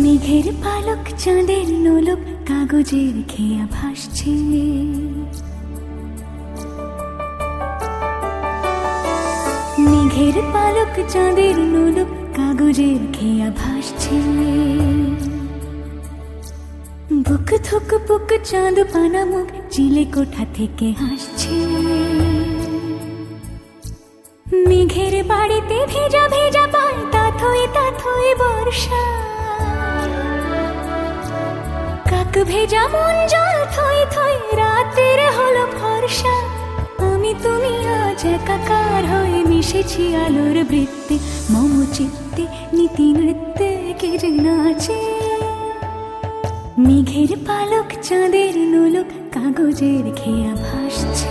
মেঘের পালক চাঁদের নোলক কাগজের খেয়া ভাসছে, মেঘের পালক চাঁদের নোলক কাগজের খেয়া ভাসছে। বুক থুক বুক চাঁদ পানা মুখ চিলে কোঠা থেকে হাসছে। মেঘের বাড়িতে ভেজা ভেজা পায় তাথই বর্ষা, কাক ভেজা মন জল থই থই রাতের হলো ফর্সা। আমি তুমি আজ একাকার হয়ে মিশেছি আলোর বৃত্তে, মম চিত্তে নীতি নৃত্যে কে যে নাচে। মেঘের পালক চাঁদের নোলক কাগজের খেয়া ভাসছে।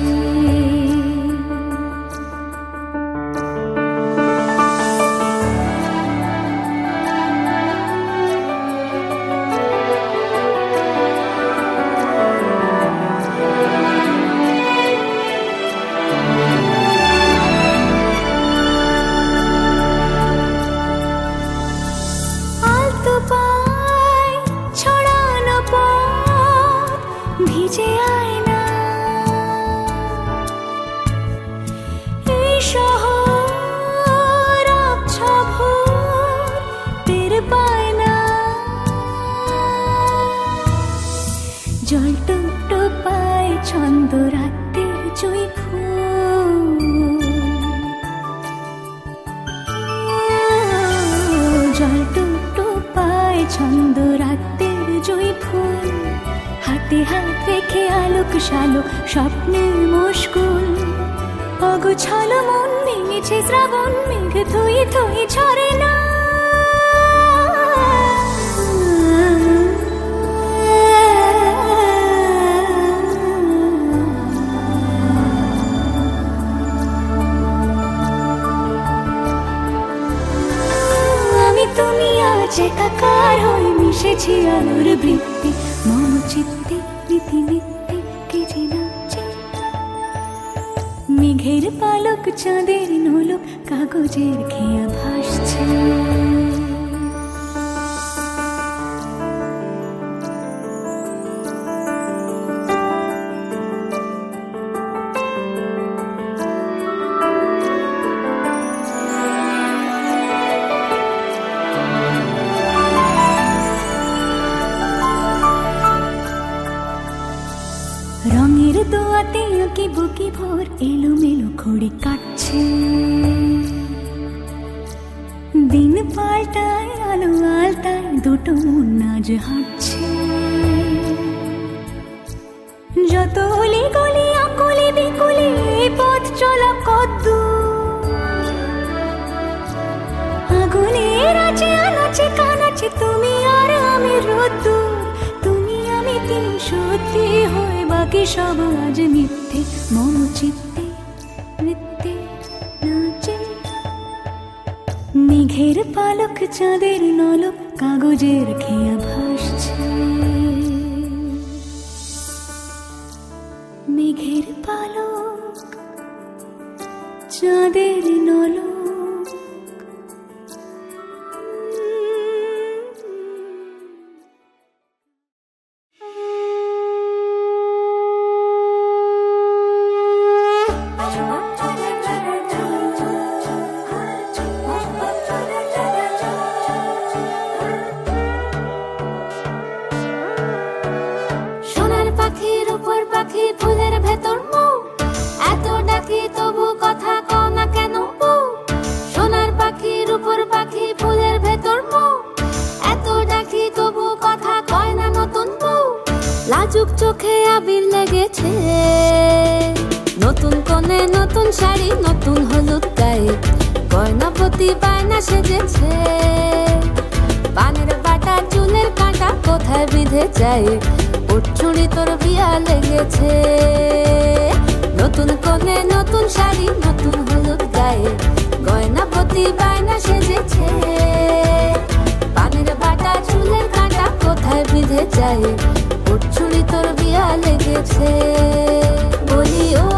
ভিজে আয়না এই শহর আবছা ভোর টের পায় না। জল টুপ টুপায় ছন্দ রাতের জুঁই ফুল, জল টুপ টুপায় ছন্দ রাতের জুঁই ফুল। হাতে হাত রেখে আলোক শালোক স্বপ্নে মুশকুল, অগোছালো মন ভেঙেছে শ্রাবণ মেঘ থই থই ঝরে না। আমি তুমি আজ একাকার হয়ে মিশেছি আলোর বৃত্তি, মম চিত্তে নীতি নিত্যে কে যে নাচে। মেঘের পালক চাঁদের নোলক কাগজের খেয়া ভাসছে। কি বুকি ভোর এলোমেলো ঘড়ি কাটছে, দিন পাল্টায় আলো আলতায় দুটো মন আজ হাঁটছে। যত অলি গলি আকলি বিকলি পথ চলা কদ্দূর, আগুনের আছে আনাচে কানাচে তুমি আর আমি রোদ্দুর। তুমি আমি তিন সত্যি হয়ে বাকি সব আজ মিথ্যে, মন চিত্তে নৃত্যে নাচে। মেঘের পালক চাঁদের নলক কাগজের খেয়া ভাসছে, মেঘের পালক চাঁদের নলক। ফুলের ভেতর মৌ এত ডাকি তবু কথা কও না কেন বউ। সোনার পাখির উপর পাখি ফুলের ভেতর মৌ এত ডাকি তবু কথা কয় না নতুন বউ। লাজুক চোখে আবির লেগেছে, নতুন কোণে নতুন শাড়ি নতুন হলুদ গায়ে, গয়না প্রতি বায়না সেজেছে। পানের বাটা চুলের কাঁটা কোথায় বিঁধে যায়, চুড়ি তোর বিয়া লেগেছে। নতুন কোণে নতুন শাড়ি নতুন হলুদ গায়ে, গয়না প্রতি বায়না সেজেছে। পানের বাটা চুলের কাঁটা কোথায় বিঁধে যায়, চুড়ি তোর বিয়া লেগেছে। বলি ও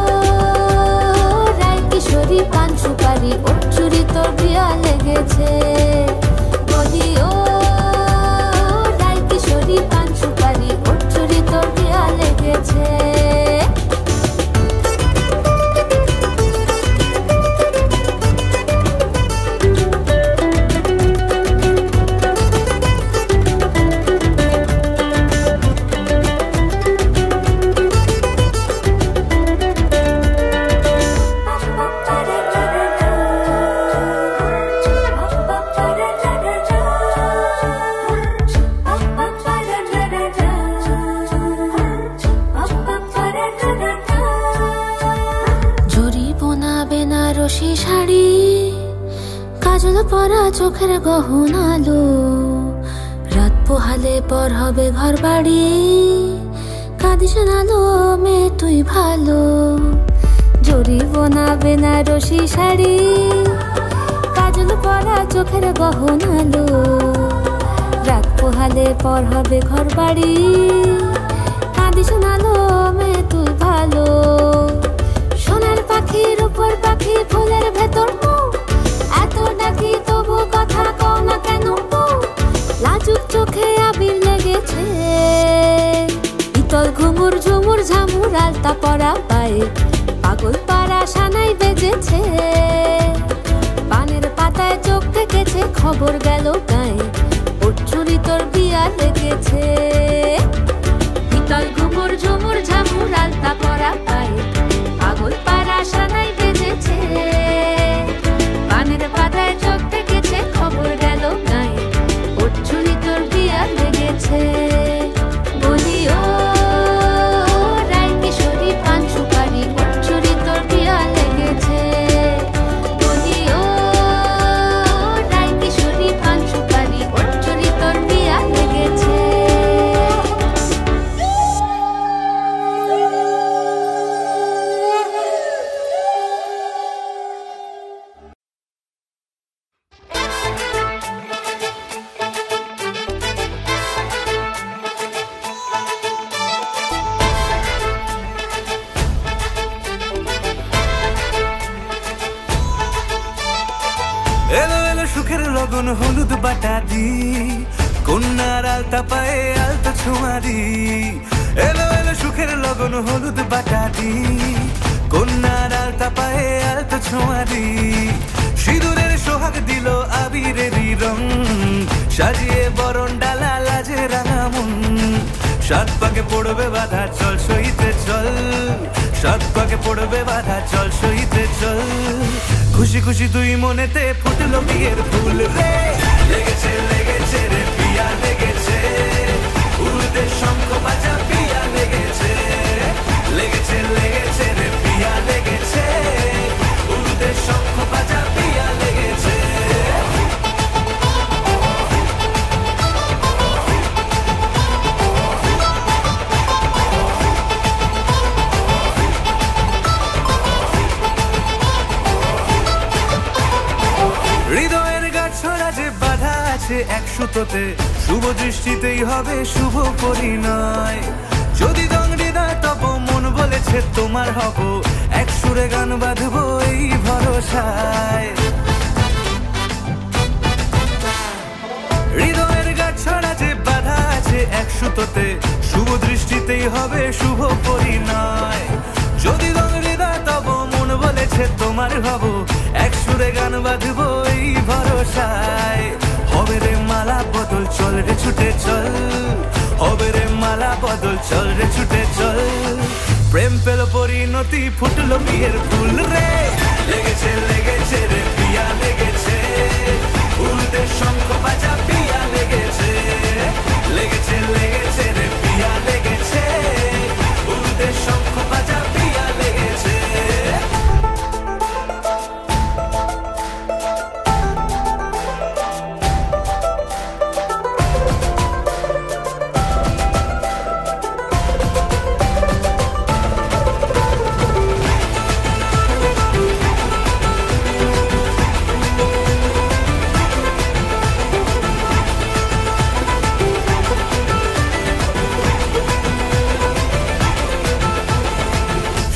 রায় কিশোরী পান সুপারি, চুড়ি তোর বিয়া লেগেছে। বলি ও রায় কিশোরী পান সুপারি, চুড়ি তোর বিয়া লেগেছে। শাড়ি কাজল পরা চোখের গহনা আলো, রাত পোহালে পর হবে ঘর বাড়ি। কাঁদিস না লো মেয়ে তুই ভালো, জরি বোনা বেনারসি শাড়ি কাজল পরা চোখের গহনা আলো, রাত পোহালে পর হবে ঘর বাড়ি। কাঁদিস না লো মেয়ে তুই ভালো। সোনার পাখির উপর পাখি ফুলের ভেতর মৌ এত ডাকি তবু কথা কও না কেন বউ। লাজুক চোখে আবির লেগেছে, ইতল ঘুমুর ঝুমুর ঝামুর আলতা পরা পায়ে, পাগল পাড়া সানাই বেজেছে। পানের পাতায় চোখ থেকেছে খবর গেল গায়ে, চুরি তোর বিয়া লেগেছে। ইতল ঘুমুর ঝুমুর ঝামুর আলতা পরা পায়ে, পাগল পাড়া সানাই বেজেছে। পানের পাতায় চোখ থেকেছে খবর গেল গায়ে, চুরি তোর বিয়া লেগেছে। বলি ও রায় কিশোরী পান সুপারি, চুরি তোর বিয়া লেগেছে। বলি ও রায় কিশোরী পান সুপারি, চুরি তোর বিয়া লেগেছে। এলো এলো সুখের লগন হলুদ বাটা দি, কন্যার আলতা পায়ে আলতা ছোঁয়া দি। এলো এলো সুখের লগন হলুদ বাটা দি, কন্যার আলতা পায়ে আলতা ছোঁয়া দি। সিঁদুরের সোহাগ দিল আবিরেরই রং, সাজিয়ে বরণ ডালা লাজে রাঙা মন। সাত পাকে পড়বে বাধা চল সইতে চল, সাত পাকে পড়বে বাধা, চল সইতে চল। খুশি খুশি দুই মনেতে ফুটলো বিয়ের ফুল রে। লেগেছে লেগেছে রে পিয়া লেগেছে, উড়তে শঙ্খ বাজা পিয়া লেগেছে। লেগেছে লেগেছে রে পিয়া লেগেছে, উড়তে শঙ্খ বাজা পিয়া লেগেছে। হৃদয়ের গাছড়া যে বাধা আছে এক সুতোতে, শুভ দৃষ্টিতেই হবে শুভ পরিণয়। যদি দংড়িদার তব মন বলেছে তোমার হব, এক সুরে গান বাঁধবো এই ভরসায়। হৃদয়ের গাছড়া যে বাধা আছে এক সুতোতে, শুভ দৃষ্টিতেই হবে শুভ পরিণয়। যদি দংড়িদার তব মন বলেছে তোমার হব, এক সুরে গান বাঁধবো এই ভরসায়। হবে রে মালা বদল চল রে ছুটে চল, হবে রে মালা বদল চল রে ছুটে চল। প্রেম পেল পরিণতি ফুটলো বিয়ের ফুল রে। লেগেছে লেগেছে রে পিয়া লেগেছে, উড়তে শঙ্খ বাজা পিয়া লেগেছে। লেগেছে লেগেছে রে পিয়া লেগেছে, উড়তে শঙ্খ বাজা পিয়া লেগেছে।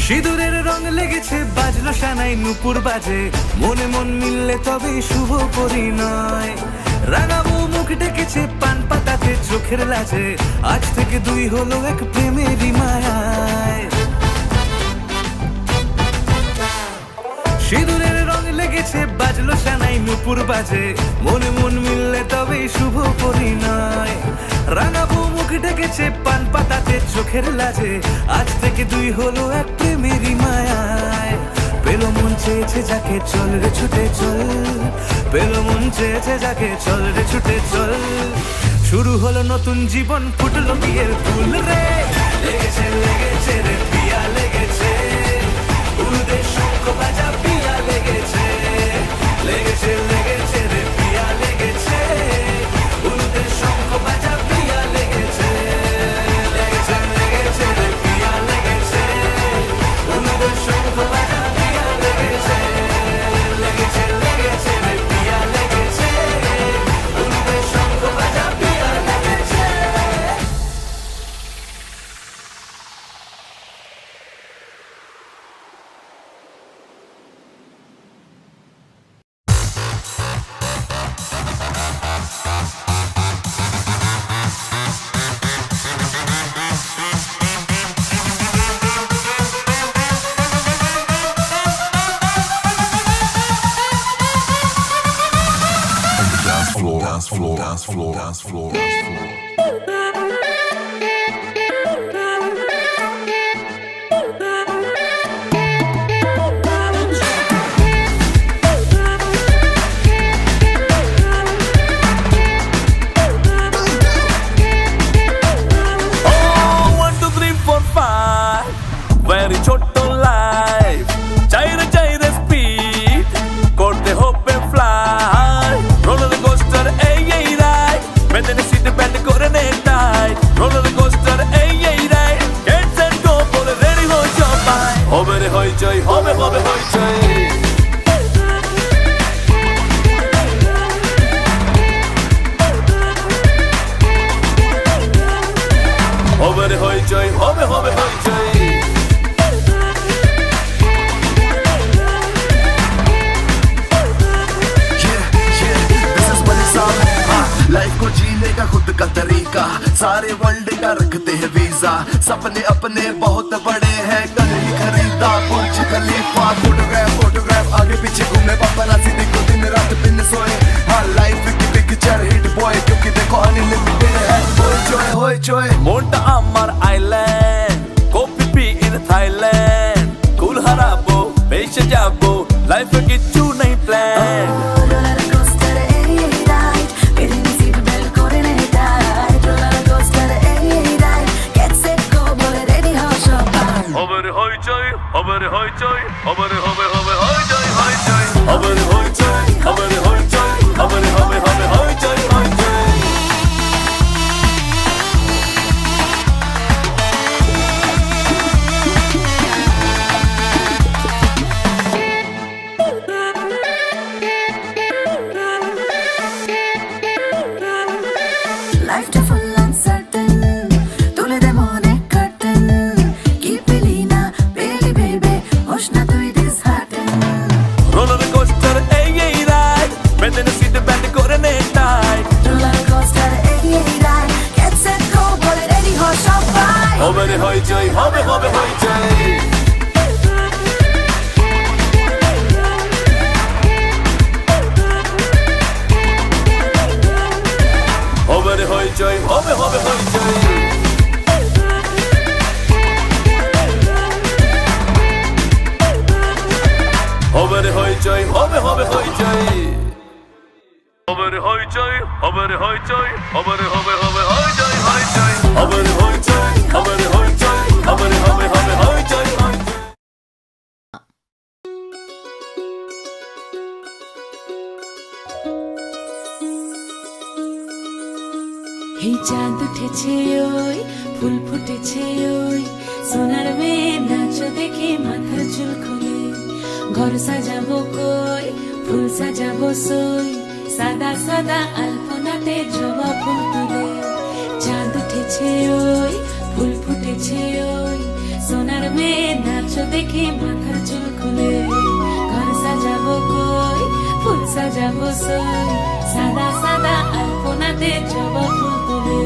সিঁদুরের রং লেগেছে বাজলো সানাই নুপুর বাজে, মনে মন মিললে তবে শুভ পরিণয়। রাঙাবো মুখ ডেকেছে পান পাতাতে চোখের লাজে, আজ থেকে দুই হলো এক প্রেমেরই মায়ায়। সিঁদুরের রং লেগেছে বাজলো সানাই নুপুর বাজে, মনে মন মিললে তবে শুভ পরিণয়। রাঙাবো মুখ ডেকেছে পান পাতাতে চোখের লাজে, আজ থেকে দুই হলো এক প্রেমেরই মায়ায়। পেল মন চেয়েছে যাকে চল রে ছুটে চল, পেল মন চেয়েছে যাকে চল রে ছুটে চল। শুরু হলো নতুন জীবন ফুটলো বিয়ের ফুল রে। লেগেছে লেগেছে রে পিয়া লেগেছে, উড়তে শঙ্খ বাজা পিয়া লেগেছে। লেগেছে লেগেছে রে পিয়া লেগেছে, উড়তে শঙ্খ বাজা পিয়া লেগেছে। লেগেছে লেগেছে রে পিয়া লেগেছে, উড়তে শঙ্খ বাজা পিয়া লেগেছে। লেগেছে লেগেছে রে পিয়া লেগেছে, উড়তে শঙ্খ বাজা পিয়া লেগেছে। Dance floor, dance floor, dance floor, dance floor. Oh, 1, 2, 3, 4, 5. Very ছোট্ট life, চাইরে চাইরে speed, করতে hope and fly. Roller coaster, এই এই ride, বেঁধে সিটে ব্যান্ড করে নে টাইট। Roller coaster, এই এই ride, get set go বলে ready হয়ে যাও ভাই। হবে রে হইচই, হবে হবে হইচই। হবে রে হইচই, হবে হবে হইচই। लाइफ को जीने का खुद का तरीका, सारे वर्ल्ड का रखते हैं वीजा। सपने अपने बहुत बड़े हैं, कल ही खरीदा बुर्ज खलीफा। फोटोग्राफ फोटोग्राफ आगे पीछे घूमे, पापराज़ी देखो दिन रात बिन सोए। हाँ लाइफ की पिक्चर हिट बॉय, क्योंकि देखो अनलिमिटेड है। होय चोय মনটা আমার island, copy P in Thailand. যাবো লাইফে কিচ্ছু নেই প্ল্যান রোলার কোস্টার এই রাইড পেছনে সিট বেল্ট করে নে টাইট রোলার কোস্টার এই রাইড গেট সেট গো বলে রেডি হও সবাই হবে রে হইচই হবে রে হইচই হবে রে হবে হবে হইচই হইচই হবে রে হইচই হবে রে হইচই হবে রে হবে হবে হইচই হইচই Life to full uncertain tule de mone curtain keep Elena baby baby hosh na tu dishearten roller coaster ei ride bedene seat belt kore ne tight roller coaster ei ride get set go bole ready ho shobai হবে রে হইচই হবে হবে হইচই হবে রে হইচই হবে হবে হইচই হবে রে হইচই হবে হবে হইচই হবে রে হইচই হবে রে হইচই হবে রে হবে হবে হইচই হইচই হবে রে হইচই হবে রে হইচই হবে রে হবে হবে হইচই হইচই এই চাঁদ উঠেছে ওই ফুল ফুটেছে ওই সোনার মেয়ে নাচ দেখে মাথার চুল খুলে ঘর সাজাবো কই ফুল সাজাবো সই সাদা সাদা আলপনাতে জবা ফুল তুলে চাঁদ উঠেছে ওই ফুল ফুটেছে ওই সোনার মেয়ে নাচ দেখে মাথার চুল খুলে ঘর সাজাবো কই ফুল সাজাবো সই সাদা সাদা আলপনাতে জবা ফুল তুলে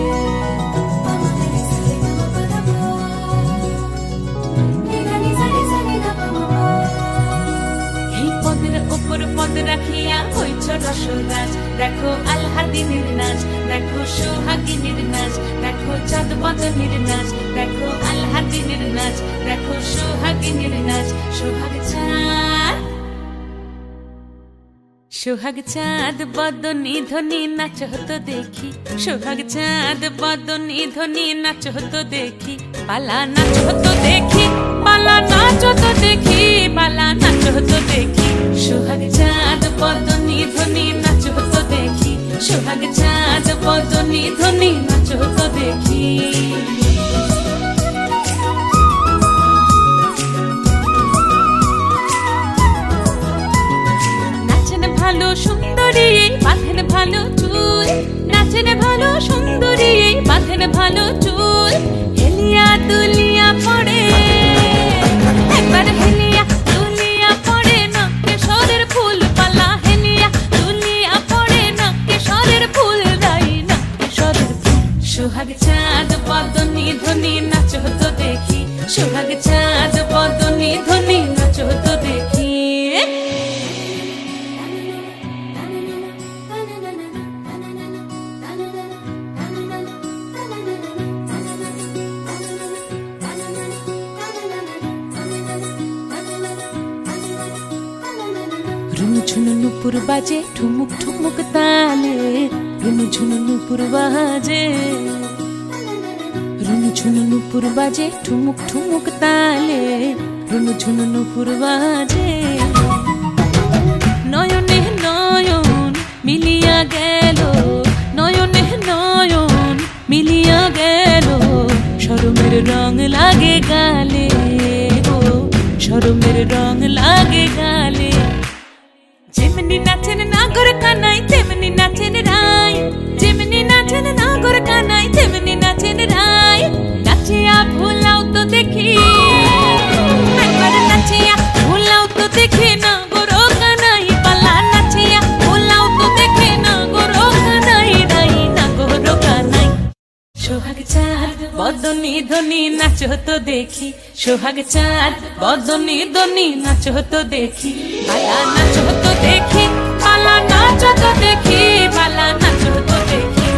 এই পদের উপর পদ রাখিয়া হইছ রসরাজ দেখো আলহাদিনের নাচ দেখো সোহাগিনীর নাচ দেখো চাঁদ বদনের নাচ দেখো আলহাদিনের নাচ দেখো সোহাগিনীর নাচ সোহাগ চাঁদ সোহাগ চাঁদ বদনী ধ্বনি নাচ হতো দেখি সোহাগ চাঁদ বদনী ধ্বনি নাচ হতো দেখি পালা নাচ হতো দেখি পালা নাচ হতো দেখি পালা নাচ হতো দেখি সোহাগ চাঁদ বদনী ধ্বনি নাচ হতো দেখি সোহাগ চাঁদ বদনী ধ্বনি নাচ হতো দেখি ভালো সুন্দরী বাঁধেন ভালো চুল নাচেন ভালো সুন্দরী বাঁধেন ভালো চুল হেলিয়া দুলিয়া পড়ে একবার হেলিয়া দুলিয়া পড়ে না কেশরের ফুল পালা হেলিয়া দুলিয়া পড়ে না কেশরের ফুল রাই না কেশরের ফুল সোহাগ চাঁদ বদনী ধ্বনি নাচ হতো দেখি সোহাগ চাঁদ বদনী ধ্বনি নাচ হতো দেখি ঝুনু নুপুর বাজে ঠুমুক ঠুমুক তালে রুনু ঝুনু নুপুর বাজে রুনু ঝুনু নুপুর বাজে ঠুমুক ঠুমুক তালে রুনু ঝুনু নুপুর বাজে নয়নে নয়ন মিলিয়া গেল নয়নে নয়ন মিলিয়া গেল শরমের রং লাগে গালে গো শরমের রং লাগে গালে যেমনি নাচেন নাগর কানাই তেমনি নাচেন রাই যেমনি নাচেন নাগর কানাই তেমনি নাচেন রাই নাচিয়া ভুলাও তো দেখি একবার নাচিয়া ভুলাও তো দেখি নাগর কানাই পালা নাচিয়া ভুলাও তো দেখি নাগর কানাই রাই নাগর কানাই সোহাগ চাঁদ বদনী ধ্বনি নাচ হতো দেখি সোহাগ চাঁদ বদনী ধ্বনি নাচ হতো দেখি পালা নাচ হতো দেখি পালা নাচ হতো দেখি পালা নাচ হতো দেখি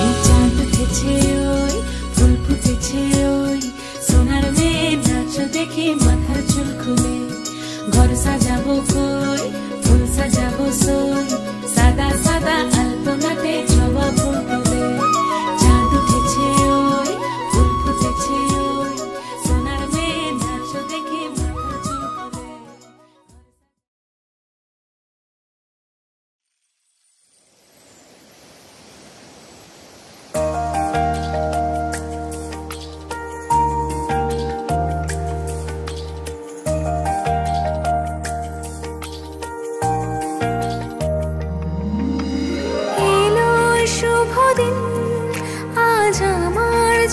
এই চাঁদ উঠেছে ওই ফুল ফুটেছে ওই সোনার মেয়ে নাচ দেখি মাথার চুল খুলে ঘর সাজা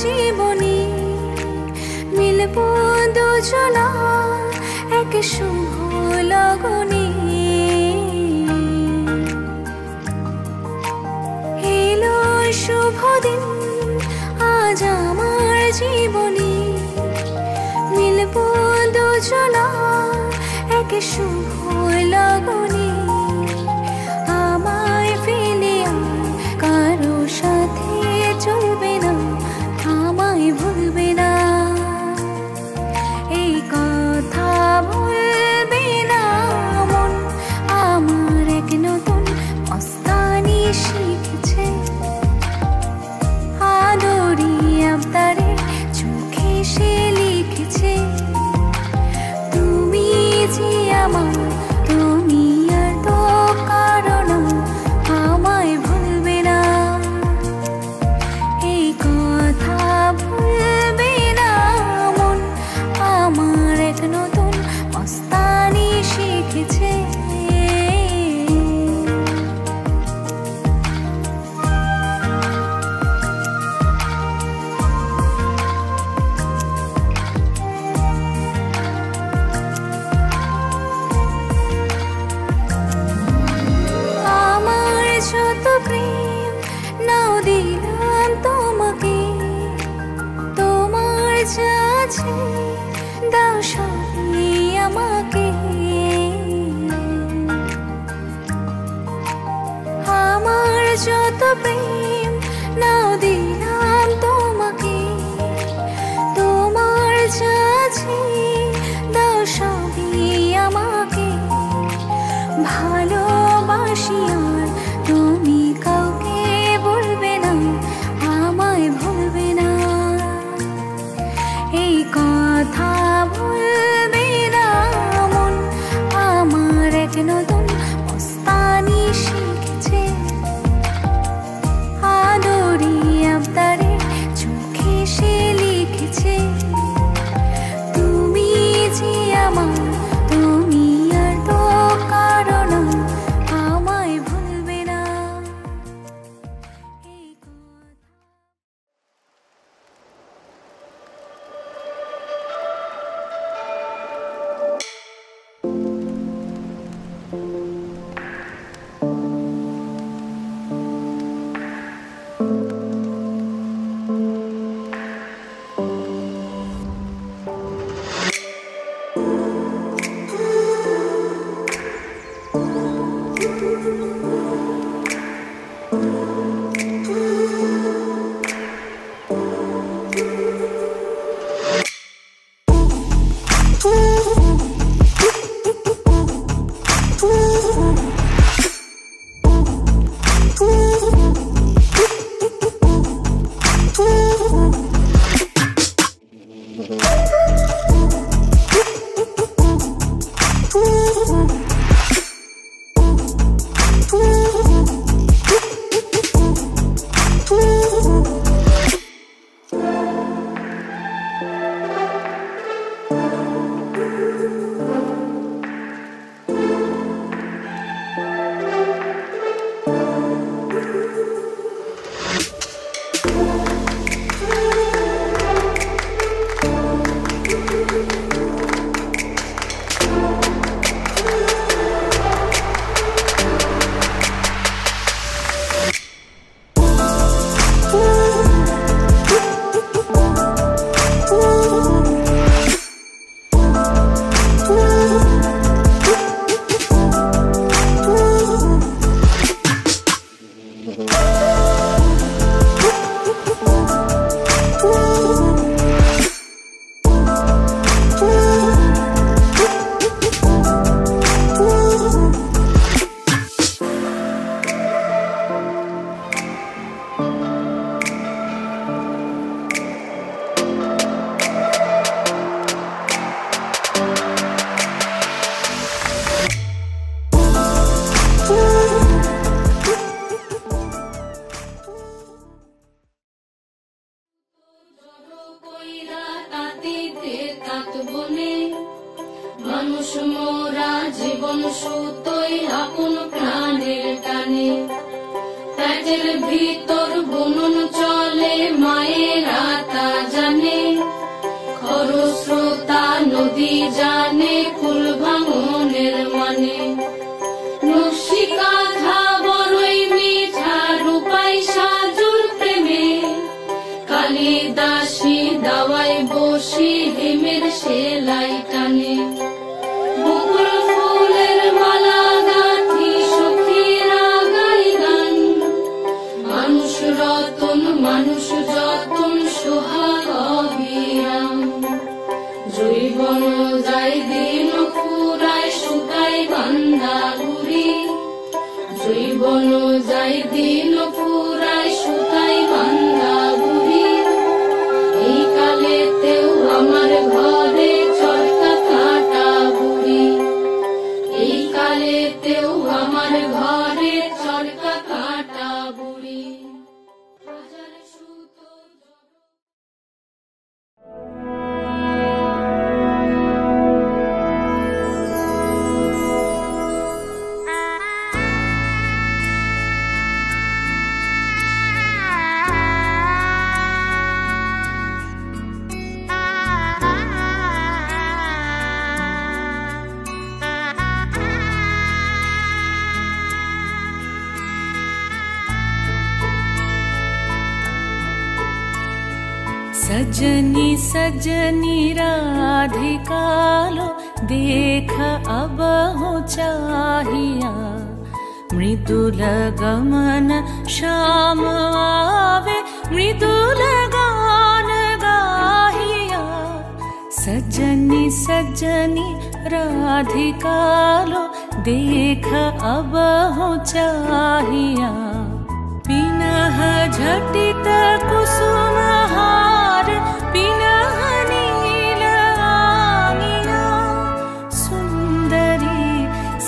জীবনী মিলব দুজনা এক শুভ লগনে এলো শুভ দিন আজ আমার জীবনী মিলব দুজনা এক শুভ লগনে আমায় ফেলে আর কারো সাথে চলবে না আমায় ভুলবে না এই কথা ভুলবে না মন আমার এক নতুন মস্তানি শিখেছে আদরি আবদারে চোখে সে লিখেছে তুমি যে আমার তুমি আর তো কারণ আমায় ভুলবে না এই কথা ভুলবে না মন আমার এক নতুন মস্তানি শিখেছে আমার যত প্রেম নাও দিলাম তোমাকে তোমার যা আছে দাও সবই আমাকে আমার যত প্রেম নাও দিলাম তোমাকে তোমার যা আছে দাও সবই আমাকে ভালোবাসি আর তুমি কাউকে বলবে না আমায় ভুলবে না এই কথা ভুলবে না মন আমার এক নতুন মস্তানি শিখেছে আদরি আবদারে চোখে সে লিখেছে তুমি যে আমার তুমি আর তো কারণ আমায় ভুলবে না এই কথা মানুষ মোরা জীবন সুতোই আপন প্রাণের টানে পেটের ভিতর বুনন চলে মায়ের আতা জানে কুল ভাঙনের মানে। নকশি কাঁথা বড়ই মিঠা রূপাই সাজুর প্রেমে, কালিদাসী দাওয়াই বসি হেমের সেলাই টানে। বকুল ফুলের মালা গাঁথি সখীরা গাই গান, মানুষ রতন মানুষ যতন সোহাগ অবিরাম। জৈবন যাই দিন ফুরায় শুকাই বান্দা গুড়ি, জৈবন যাই দিন ফুরায় শুকাই বান্দা গুড়ি। এই কালেতেও আমার ঘরে চরকা কাটা বুড়ি, এই কালেতেও আমার ঘরে চরকা কাটা বুড়ি। হাজার সুতো सजनी सजनी राधिका लो देख अब हो चाहिया, मृदुल गमन श्याम आवे मृदुल गान गाहिया। सजनी सजनी राधिका लो देख अब हो चाहिया, पिनह झटित कुसुम हार पिनह नील आंगिया। सुंदरी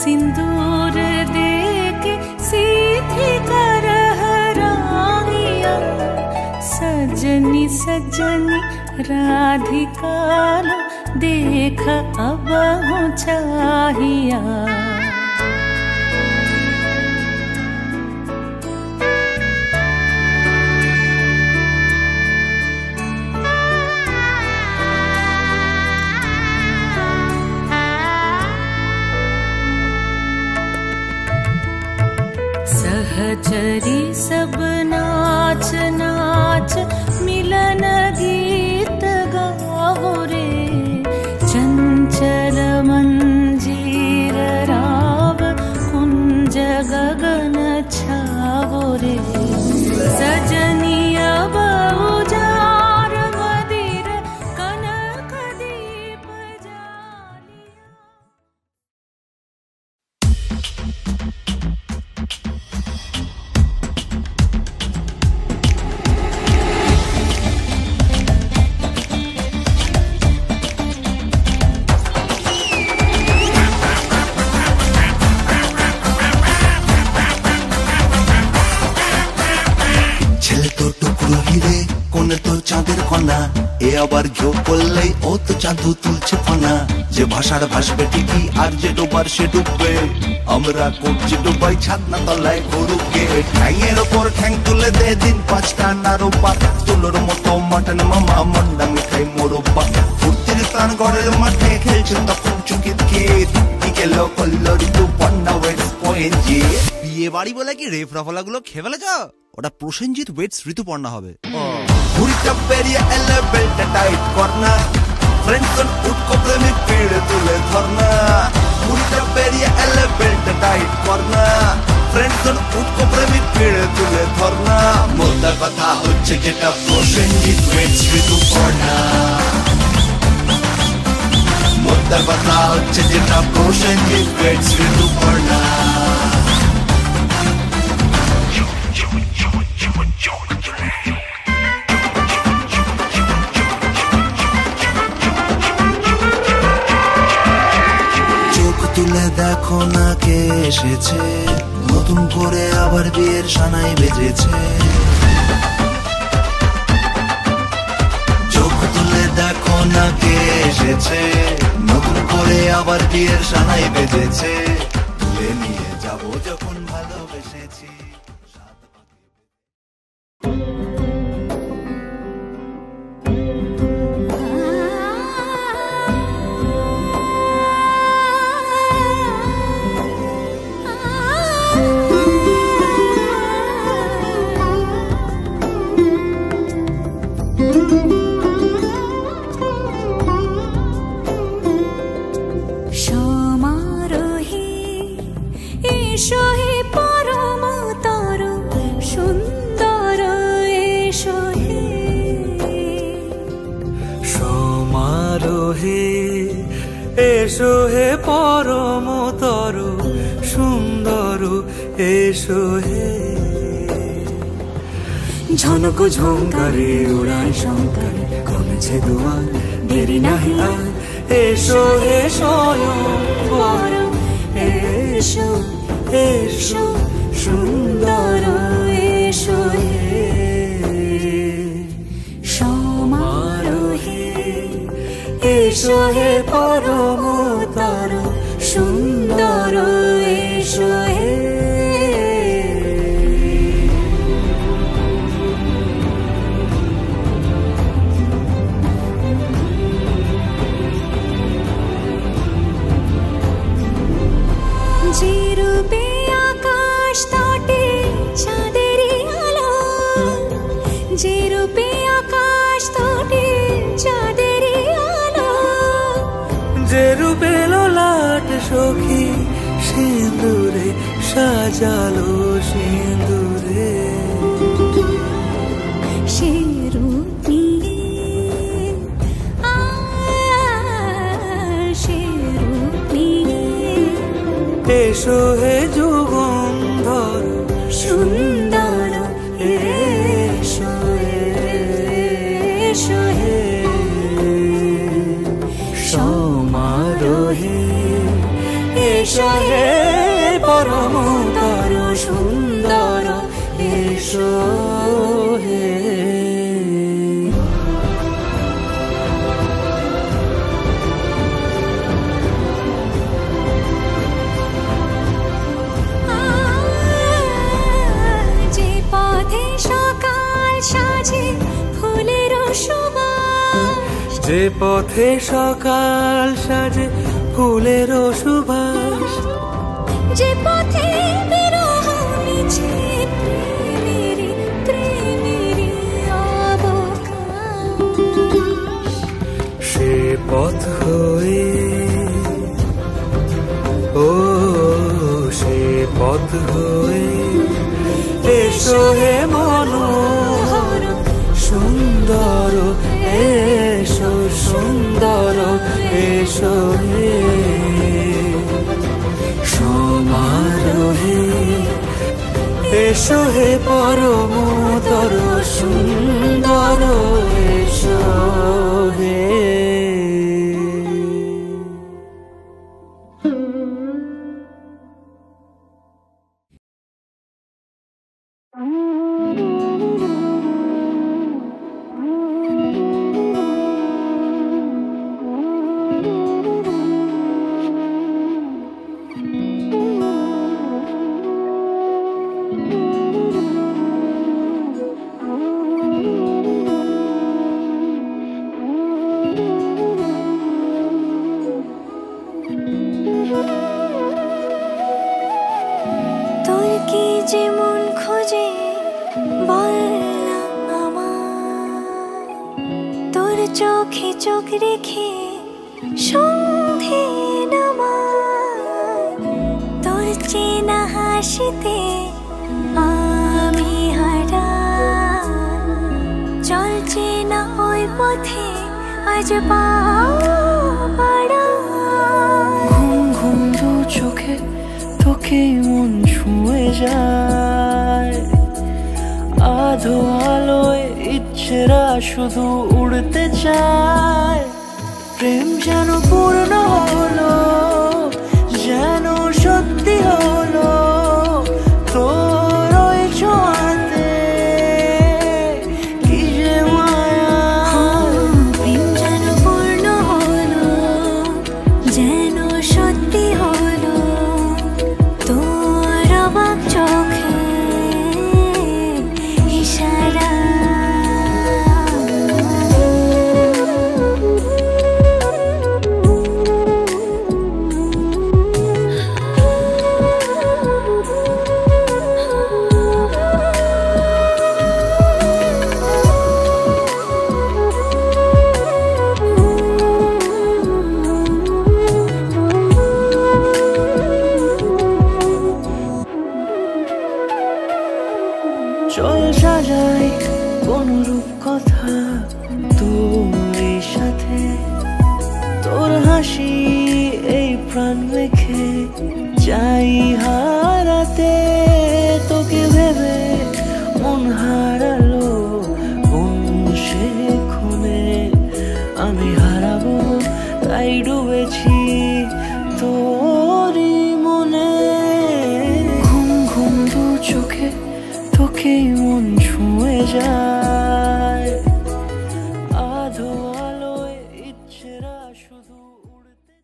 सिंदूर देके सीधी करह रांगिया। सजनी सजनी राधिका लो देख अब हो चाहिया। सहचरी सब नाच नाच मिलन गीत गावो रे, चंचल मंजीर राव कुंज गगन छावो रे। सजनी अब उजार मदिर कनक दीप जालिया। চাঁদের কণা এ আবার ঘেউ করলেই ও তো চাঁদু তুলছে ফনা। যে ভাষার ভাসবে ঠিকই আর যে ডোবার সে ডুববে, আমরা করছি ডুবাই ছাদনা তলায় গরুকে। ঠ্যাংয়ের ওপর ঠ্যাং তুলে দে দিন পাঁচটা নারোপা, তুলোর মতো মাটন মামা মন্ডা মিঠাই মোরব্বা। ফুর্তির প্রাণ গড়ের মাঠে খেলছে তখন চুকিত খেত, বিকেল করল ঋতু পন্না ওয়েটস পয়েন্টে। বিয়ে বাড়ি বলে কি রেফ রাফলা গুলো খেয়ে ফেলেছ? ওটা প্রসেনজিৎ ওয়েটস ঋতুপর্ণা হবে। ঘুড়িটা পেরিয়ে এলে বেলটা টাইট করনা, ফ্রেন্ডসন উঠকো প্রেমিক পিড়ে তুলে ধরনা। ঘুড়িটা পেরিয়ে এলে বেলটা টাইট করনা, ফ্রেন্ডসন উঠকো প্রেমিক পিড়ে তুলে ধরনা। মোদ্দা কথা হচ্ছে যেটা প্রসেনজিৎ ওয়েটস ঋতুপর্ণা, মোদ্দা কথা হচ্ছে যেটা প্রসেনজিৎ ওয়েটস ঋতুপর্ণা। তুলে দেখো না কে এসেছে, নতুন করে আবার বিয়ের সানাই বেজেছে। চোখ তুলে দেখো না কে এসেছে, নতুন করে আবার বিয়ের সানাই বেজেছে। তুলে নিয়ে যাবো যখন ভালোবেসেছি। হে এসো হে পরমতর সুন্দর এসো হে ঝনক ঝঙ্কারে উড়ান শঙ্কারে কমেছে দুয়ার দেরি নাহি আর এসো হে স্বয়ং বর এসো এসো সুন্দর এসো হে সমারোহে এসো হে পরমতর সুন্দর এসো হে যে রূপে আকাশ তটে চাঁদেরই আলো যে রূপে আকাশ তটে চাঁদেরই আলো যে রূপে ললাট সখী সিঁদুরে সাজালো সিঁদুরে সে রূপ নিয়ে সে রূপ নিয়ে এসো হে যুগন্ধর সুন্দর এসো এসো হে সমারোহে এসো হে পরমতর সুন্দর এসো হে যে পথে সকাল সাজে ফুলের সুবাস যে পথে সকাল সাজে ফুলের সুবাস যে পথে বিরহ মিছে প্রেমেরই প্রেমেরই অবকাশ সে পথ হয়ে ও সে পথ হয়ে এসো হে মনোহর সুন্দর এসো সুন্দর এসো হে সমারোহে এসো হে পরমতর সুন্দর এসো হে তোর কি যে মন খোঁজে বল না আমার তোর চোখে চোখ রেখে সন্ধে নামার তোর চেনা হাসিতে আমি হারা চলছে না ওই পথে আজ পাড়া ঘুম ঘুম দু চোখে তোকে মন ছুঁয়ে যায় আধো আলোয় ইচ্ছেরা শুধু উড়তে চায় প্রেম যেন পূর্ণ হলো যেন সত্যি হলো তোর ওই ছোঁয়াতে কি যে মায়া প্রেম যেন পূর্ণ হলো যেন সত্যি হলো তোর অবাক চোখে ইশারা প্রাণ রেখে চাই হারাতে তোকে ভেবে মন হারালো কোন সে ক্ষণে আমি হারাবো তাই ডুবেছি তোরই মনে ঘুম ঘুম দু চোখে তোকেই মন ছুঁয়ে যায় আধো আলোয় ইচ্ছেরা শুধু উড়তে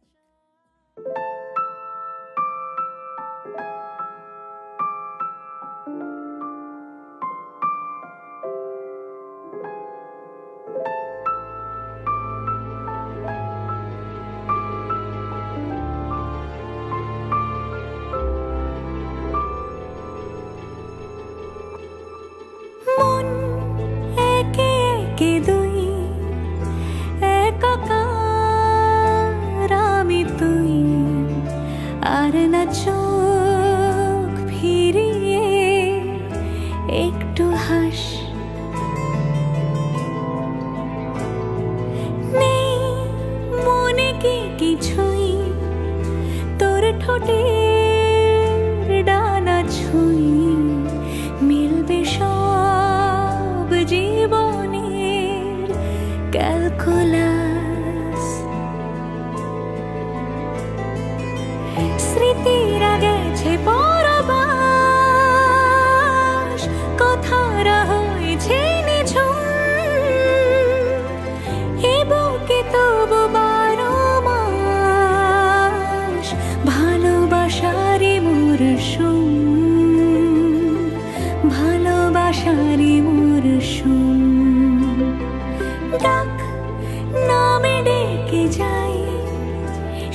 মন একে একে দুই একাকার আমি তুই আর না চোখ ফিরিয়ে একটু হাস নেই মনে কি কিছুই তোর ঠোঁটের ডানা ছুঁই মিলবে সব জীবনের ক্যালকুলাস স্মৃতিরা গেছে পরবাস কথারা হয়েছে নিঝুম এ বুকে তবু 12 মাস ভালোবাসারই মরশুম ভালোবাসারই মরশুম ডাক নামে ডেকে যাই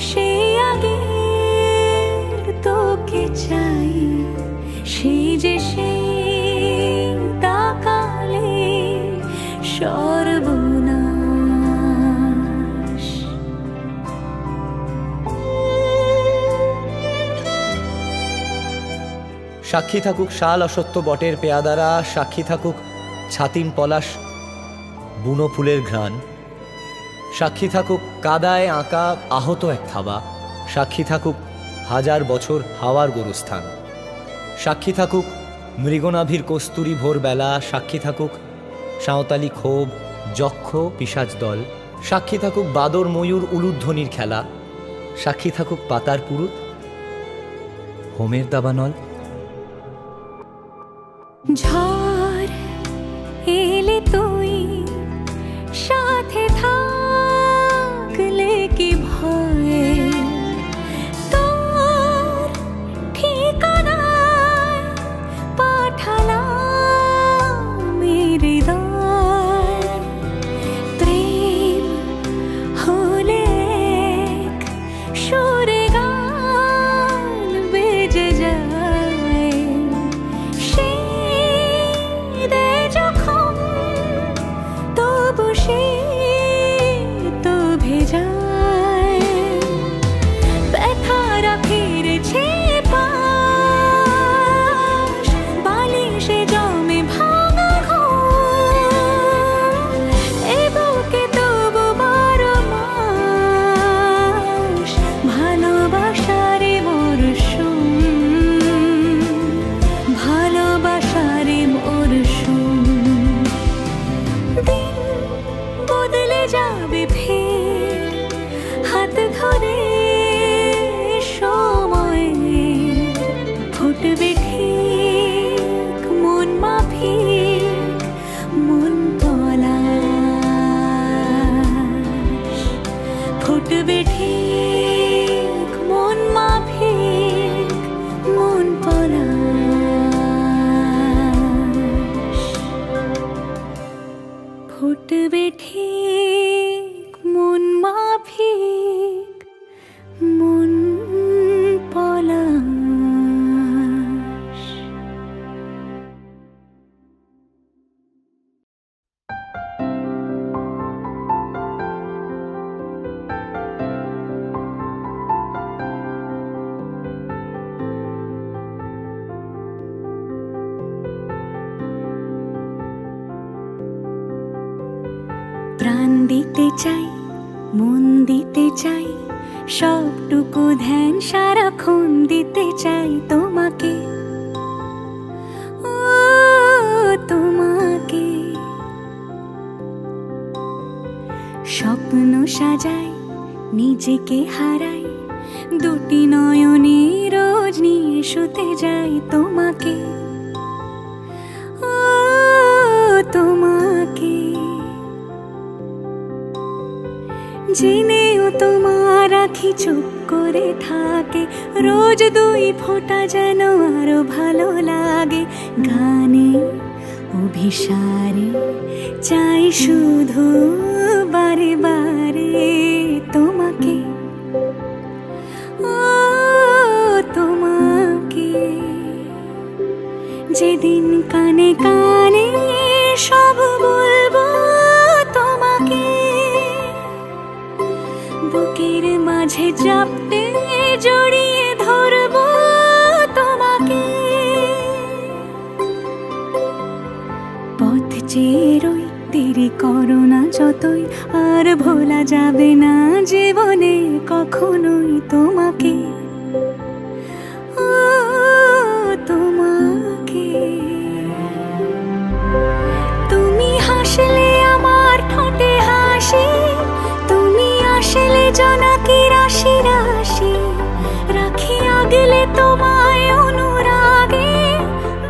সেই আগের তোকে চাই সেই যে সেই তাকালে সর্বনাশ সাক্ষী থাকুক শাল অসত্য বটের পেয়াদারা সাক্ষী থাকুক ছাতিম পলাশ বুনো ফুলের ঘ্রাণ সাক্ষী থাকুক কাদায় আঁকা আহত এক থাবা সাক্ষী থাকুক হাজার বছর হাওয়ার গোরস্থান সাক্ষী থাকুক মৃগনাভির কস্তুরী ভোরবেলা সাক্ষী থাকুক সাঁওতালি ক্ষোভ যক্ষ পিশাচ দল সাক্ষী থাকুক বাদর ময়ূর উলুধ্বনির খেলা সাক্ষী থাকুক পাতার পুরুত হোমের দাবানল ঝড় এলে তুই সাথে থাকলে কি ভয় তোর ঠিকানায় পাঠালাম হৃদয় প্রেম হলে এক সুরে গান বেজে যায় যখন তবু সে তো ভেজায় ব্যথারা ফিরেছে পাশ বালিশে জমে ভাঙা ঘুম এ বুকে তবু 12 মাস ভালোবাসারে মরশুম ভালোবাসারে মরশুম দিন বদলে যাবে ফের হাত ধরে সময় ফুটবে ঠিক মন মাফিক মন পলাশ ফুটবে ঠিক মন মাফিক মন পলাশ ফুটবে ঠিক মন মাফিক মন পলাশ প্রাণ দিতে চাই মন দিতে চাই সবটুকু ধ্যান সারাক্ষণ দিতে চাই তোমাকে, ও তোমাকে। স্বপ্ন সাজাই, নিজেকে হারাই, দুটি নয়নে রোজ নিয়ে শুতে যাই তোমাকে, ও তোমাকে। জেনেও তোমার আখি চুপ করে থাকে, রোজ দুই ফোঁটা যেন আরো ভালো লাগে। গানে অভিসারে চাই শুধু বারে বারে তোমাকে, ও তোমাকে। যেদিন কানে কানে সব বলবো তোমাকে, বুকের মাঝে চাপতে জড়িয়ে ধরবো তোমাকে। পথ চেয়ে রই, দেরি করো না যতই, আর ভোলা যাবে না জীবনে কখনোই তোমাকে, ও তোমাকে। তুমি হাসলে আমার ঠোঁটে হাসি, তুমি আসলে জোনাকি রাশি রাশি। রাখি আগলে তোমায় অনুরাগে,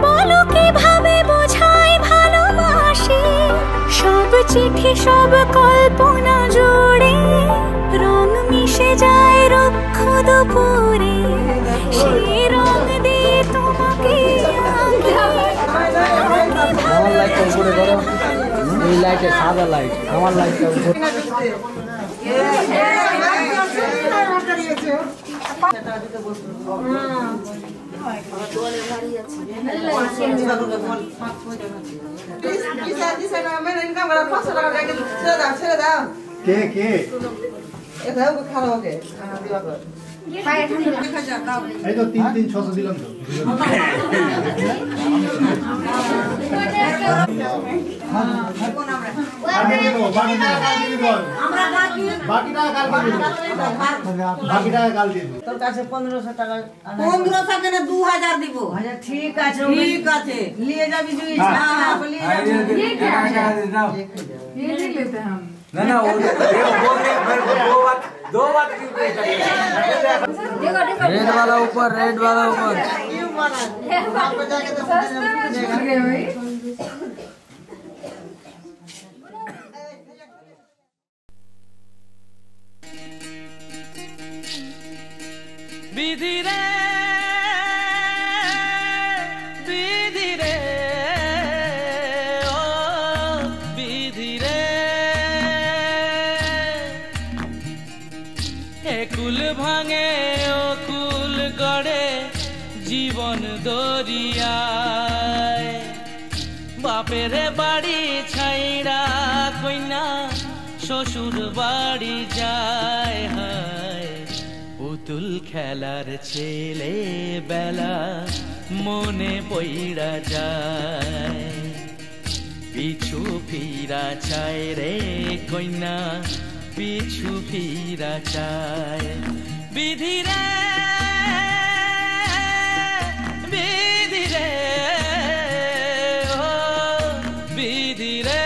বলো কিভাবে বোঝাই ভালোবাসি। সব চিঠি সব কল্পনা জুড়ে রং মিশে যায় রুক্ষ দুপুরে, সেই রং দিয়ে তোমাকে এই লাইটে সাদা লাইট, আমার লাইটটা কে কে এই তো 3-3-600 দিলাম তো। বাকিটা কাল দিব। তোর কাছে 1500 টাকা। 1500 কেন 2000 দিব। আচ্ছা ঠিক আছে, ঠিক আছে, নিয়ে যাবি তুই। হ্যাঁ নিয়ে যাবি। ये ले लेते हैं हम। ना ना वो बोल रहे दो बात क्यों करते हैं? रेड वाला ऊपर, रेड वाला ऊपर। क्यों माना? आप जाके तो देगा भाई। বিধি রে বিধি রে ও বিধি রে, একুল ভাঙে ও কুল গড়ে জীবন দরিয়ায়। বাপের বাড়ি ছাইড়া কইনা শ্বশুর বাড়ি যায়, হায় পুতুল খেলার ছেলে বেলা মনে পইড়া যায়। পিছু ফিরা চায় রে কইনা, পিছু ফিরা চায়। বিধি রে বিধি রে ও বিধি রে,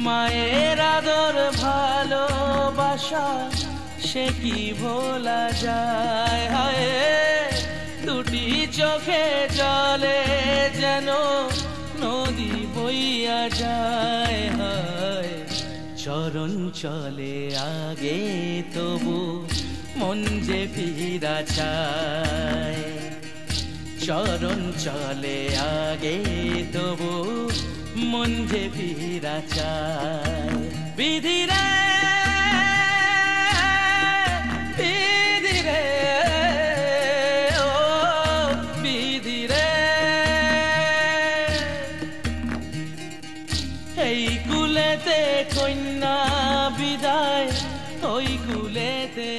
মায়ের আদর ভালোবাসা সে কি ভোলা যায়। হায় দুটি চোখে জলে যেন নদী বইয়া যায়। হায় চরণ চলে আগে তবু মন যে ফিরা চায়। চরণ চলে আগে তবু মন যে ফিরা চায়। বিধি রে বিধি রে ও বিধি রে, এই কুলেতে কন্যা বিদায়, ওই কুলেতে